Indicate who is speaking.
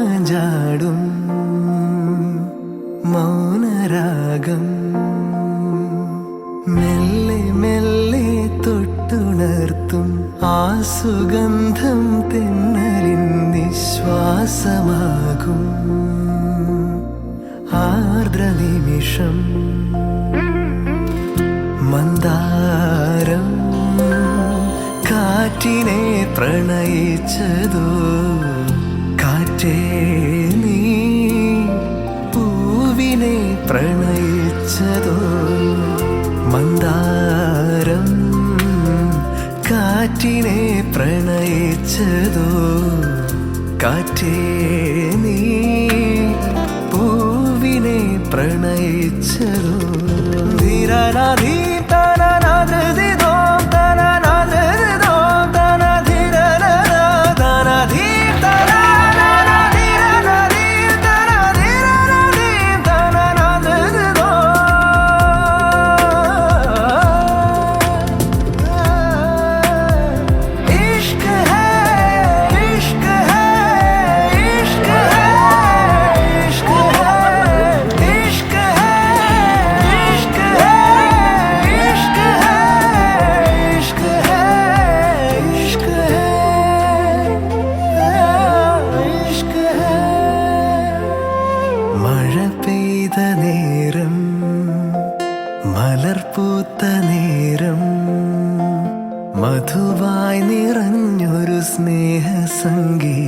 Speaker 1: ചാഞ്ചാടും മൗനരാഗം മെല്ലെ മെല്ലെ തൊട്ടുണർത്തും ആ സുഗന്ധം തെന്നലിൻ നിശ്വാസമാകും ആർദ്രനിമിഷം മന്ദാരം കാറ്റിനെ പ്രണയിച്ചതോ കാറ്റേ നീ പൂവിനെ പ്രണയിച്ചതോ മന്ദാരം കാറ്റിനെ പ്രണയിച്ചതോ കാറ്റേ നീ പൂവിനെ പ്രണയിച്ചതോ ധീരനാധീ നേരം മലർപൂത്ത നേരം മധുവായി നിറഞ്ഞൊരു സ്നേഹസംഗീതം